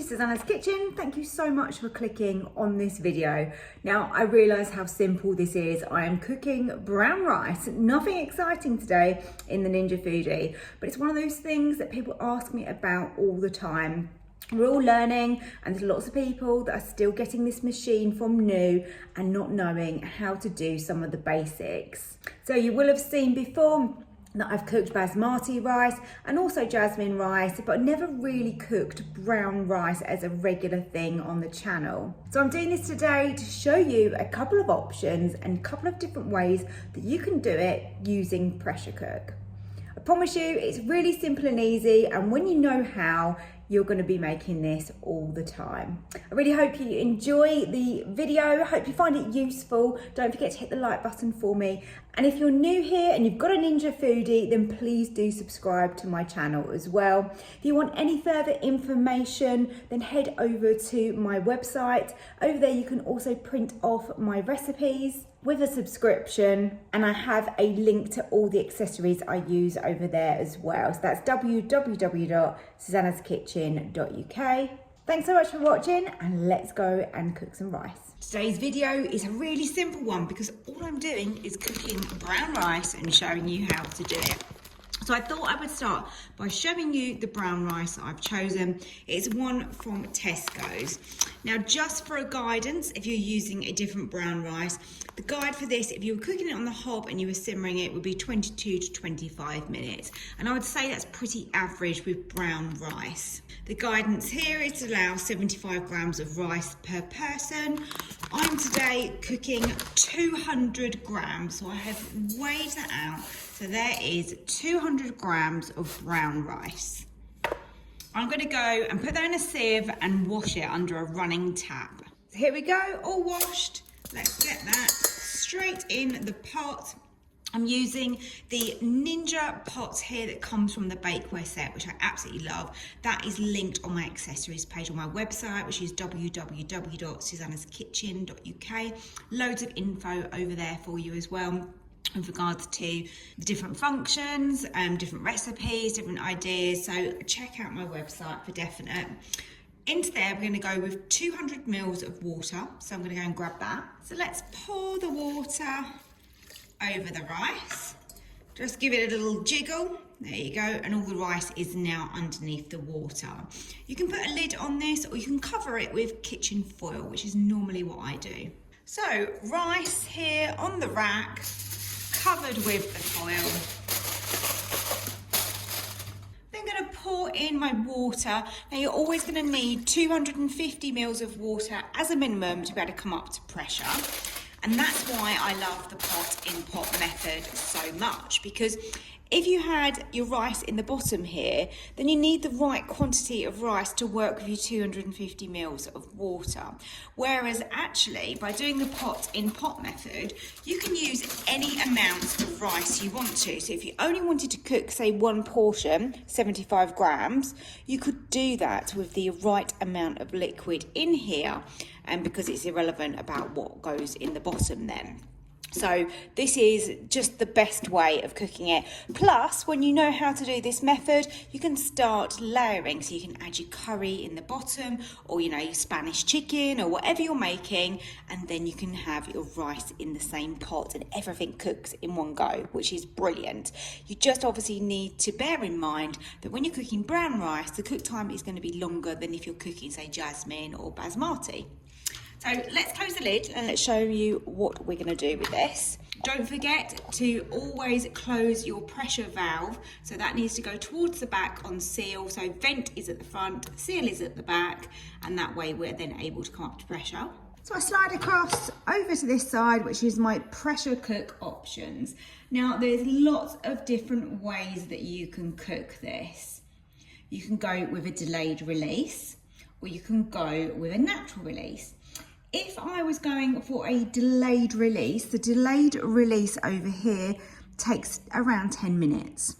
Susannah's Kitchen. Thank you so much for clicking on this video. Now, I realise how simple this is. I am cooking brown rice. Nothing exciting today in the Ninja Foodi, but it's one of those things that people ask me about all the time. We're all learning, and there's lots of people that are still getting this machine from new and not knowing how to do some of the basics. So you will have seen before that I've cooked basmati rice and also jasmine rice, but never really cooked brown rice as a regular thing on the channel. So I'm doing this today to show you a couple of options and a couple of different ways that you can do it using pressure cook. I promise you it's really simple and easy, and when you know how, you're going to be making this all the time. I really hope you enjoy the video. I hope you find it useful. Don't forget to hit the like button for me. And if you're new here and you've got a Ninja Foodi, then please do subscribe to my channel as well. If you want any further information, then head over to my website. Over there you can also print off my recipes with a subscription, and I have a link to all the accessories I use over there as well. So that's www.susannahskitchen.uk. Thanks so much for watching, and let's go and cook some rice. Today's video is a really simple one because all I'm doing is cooking brown rice and showing you how to do it. So I thought I would start by showing you the brown rice that I've chosen. It's one from Tesco's. Now, just for a guidance, if you're using a different brown rice, the guide for this, if you were cooking it on the hob and you were simmering it, would be 22 to 25 minutes. And I would say that's pretty average with brown rice. The guidance here is to allow 75 grams of rice per person. I'm today cooking 200 grams, so I have weighed that out. So there is 200 grams of brown rice. I'm going to go and put that in a sieve and wash it under a running tap. So here we go, all washed. Let's get that straight in the pot. I'm using the Ninja pot here that comes from the bakeware set, which I absolutely love. That is linked on my accessories page on my website, which is www.susannahskitchen.uk. Loads of info over there for you as well, with regards to the different functions, different recipes, different ideas. So check out my website for definite. Into there, we're going to go with 200 mils of water. So I'm going to go and grab that. So let's pour the water over the rice. Just give it a little jiggle. There you go. And all the rice is now underneath the water. You can put a lid on this, or you can cover it with kitchen foil, which is normally what I do. So rice here on the rack, covered with the foil. Then I'm going to pour in my water. Now you're always going to need 250 mils of water as a minimum to be able to come up to pressure. And that's why I love the pot in pot method so much, because if you had your rice in the bottom here, then you need the right quantity of rice to work with your 250 mils of water. Whereas actually, by doing the pot in pot method, you can use any amount of rice you want to. So if you only wanted to cook, say, one portion, 75 grams, you could do that with the right amount of liquid in here, and because it's irrelevant about what goes in the bottom then. So this is just the best way of cooking it. Plus, when you know how to do this method, you can start layering. So you can add your curry in the bottom, or your Spanish chicken, or whatever you're making, and then you can have your rice in the same pot, and everything cooks in one go, which is brilliant. You just obviously need to bear in mind that when you're cooking brown rice, the cook time is going to be longer than if you're cooking, say, jasmine or basmati. So let's close the lid and let's show you what we're going to do with this. Don't forget to always close your pressure valve. So that needs to go towards the back on seal. So vent is at the front, seal is at the back, and that way we're then able to come up to pressure. So I slide across over to this side, which is my pressure cook options. Now there's lots of different ways that you can cook this. You can go with a delayed release, or you can go with a natural release. If I was going for a delayed release, the delayed release over here takes around 10 minutes.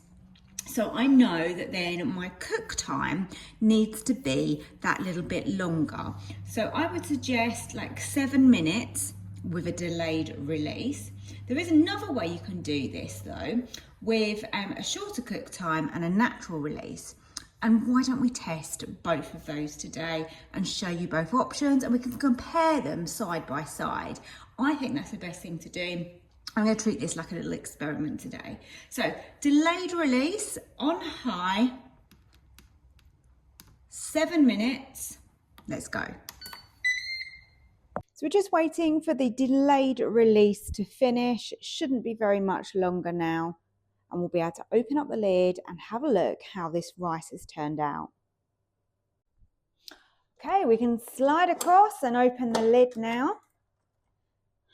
So I know that then my cook time needs to be that little bit longer. So I would suggest like 7 minutes with a delayed release. There is another way you can do this though, with a shorter cook time and a natural release. And why don't we test both of those today and show you both options, and we can compare them side by side. I think that's the best thing to do. I'm going to treat this like a little experiment today. So delayed release on high, 7 minutes. Let's go. So we're just waiting for the delayed release to finish. It shouldn't be very much longer now. And we'll be able to open up the lid and have a look how this rice has turned out. Okay, we can slide across and open the lid now.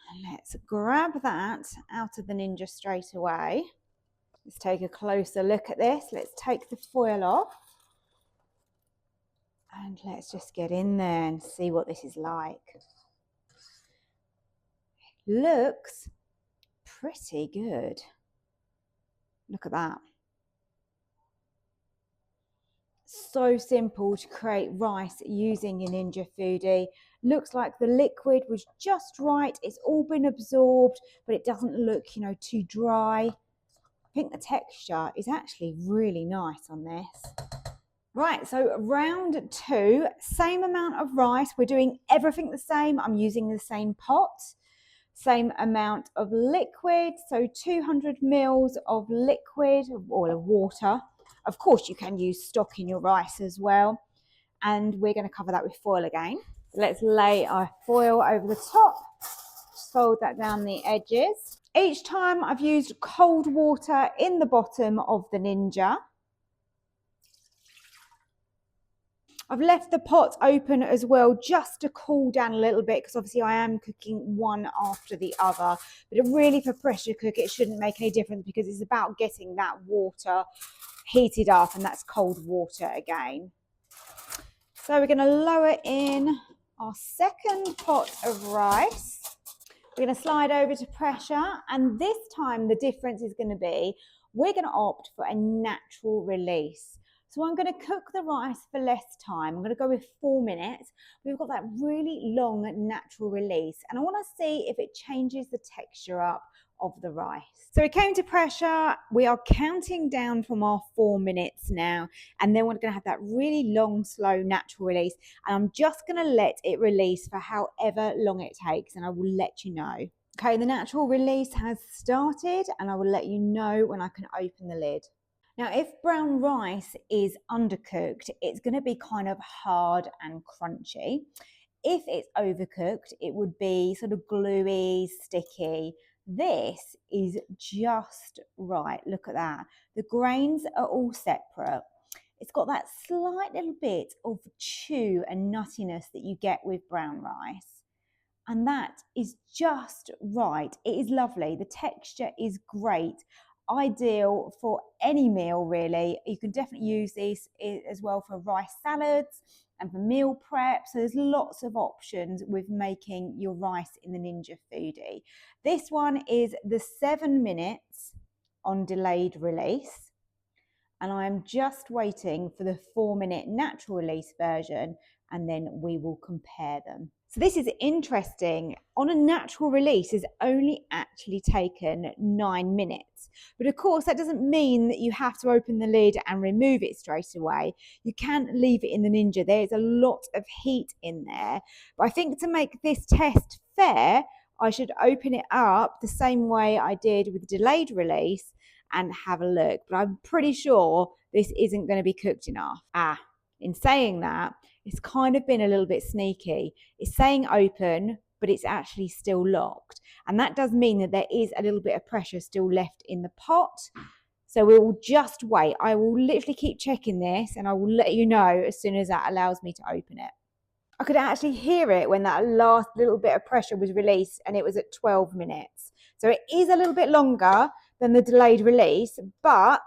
And let's grab that out of the Ninja straight away. Let's take a closer look at this. Let's take the foil off. And let's just get in there and see what this is like. It looks pretty good. Look at that. So simple to create rice using your Ninja Foodi. Looks like the liquid was just right. It's all been absorbed, but it doesn't look, too dry. I think the texture is actually really nice on this. Right, so round 2, same amount of rice. We're doing everything the same. I'm using the same pot. Same amount of liquid, so 200 mils of liquid or of water. Of course, you can use stock in your rice as well. And we're going to cover that with foil again. Let's lay our foil over the top. Just fold that down the edges. Each time I've used cold water in the bottom of the Ninja. I've left the pot open as well just to cool down a little bit, because obviously I am cooking one after the other. But really for pressure cook, it shouldn't make any difference, because it's about getting that water heated up, and that's cold water again. So we're going to lower in our second pot of rice. We're going to slide over to pressure, and this time the difference is going to be we're going to opt for a natural release. So I'm going to cook the rice for less time. I'm going to go with 4 minutes. We've got that really long natural release, and I want to see if it changes the texture up of the rice. So it came to pressure. We are counting down from our 4 minutes now, and then we're going to have that really long, slow natural release, and I'm just going to let it release for however long it takes, and I will let you know. Okay, the natural release has started, and I will let you know when I can open the lid. Now, if brown rice is undercooked, it's going to be kind of hard and crunchy. If it's overcooked, it would be sort of gluey, sticky. This is just right. Look at that. The grains are all separate. It's got that slight little bit of chew and nuttiness that you get with brown rice. And that is just right. It is lovely. The texture is great. Ideal for any meal, really. You can definitely use this as well for rice salads and for meal prep. So there's lots of options with making your rice in the Ninja Foodi. This one is the 7 minutes on delayed release, and I am just waiting for the 4 minute natural release version, and then we will compare them. So this is interesting. On a natural release, it's only actually taken 9 minutes. But of course, that doesn't mean that you have to open the lid and remove it straight away. You can leave it in the Ninja. There's a lot of heat in there. But I think to make this test fair, I should open it up the same way I did with delayed release and have a look. But I'm pretty sure this isn't going to be cooked enough. In saying that, it's kind of been a little bit sneaky. It's saying open, but it's actually still locked. And that does mean that there is a little bit of pressure still left in the pot. So we will just wait. I will literally keep checking this, and I will let you know as soon as that allows me to open it. I could actually hear it when that last little bit of pressure was released, and it was at 12 minutes. So it is a little bit longer than the delayed release, but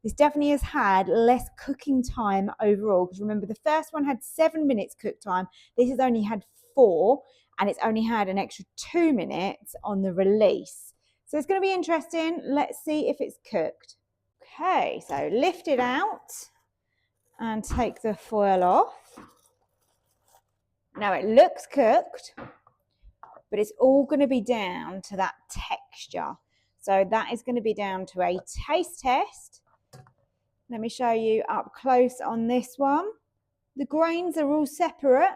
this definitely has had less cooking time overall, because remember the first one had 7 minutes cook time. This has only had 4, and it's only had an extra 2 minutes on the release. So it's going to be interesting. Let's see if it's cooked. Okay, so lift it out and take the foil off. Now it looks cooked, but it's all going to be down to that texture. So that is going to be down to a taste test. Let me show you up close on this one. The grains are all separate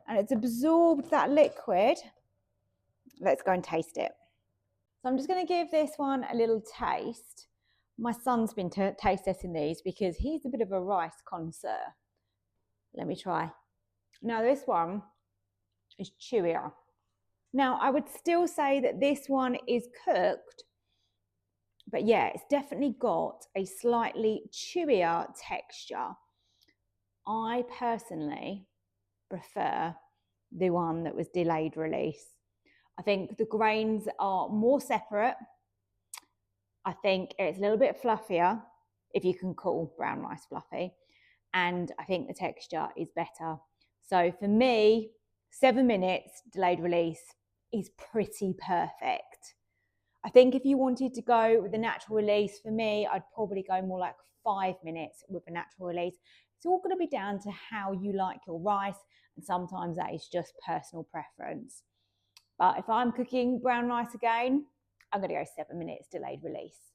and it's absorbed that liquid. Let's go and taste it. So I'm just going to give this one a little taste. My son's been taste testing these because he's a bit of a rice connoisseur. Let me try. Now this one is chewier. Now I would still say that this one is cooked, but yeah, it's definitely got a slightly chewier texture. I personally prefer the one that was delayed release. I think the grains are more separate. I think it's a little bit fluffier, if you can call brown rice fluffy. And I think the texture is better. So for me, 7 minutes delayed release is pretty perfect. I think if you wanted to go with the natural release, for me, I'd probably go more like 5 minutes with the natural release. It's all going to be down to how you like your rice, and sometimes that is just personal preference. But if I'm cooking brown rice again, I'm going to go 7 minutes delayed release.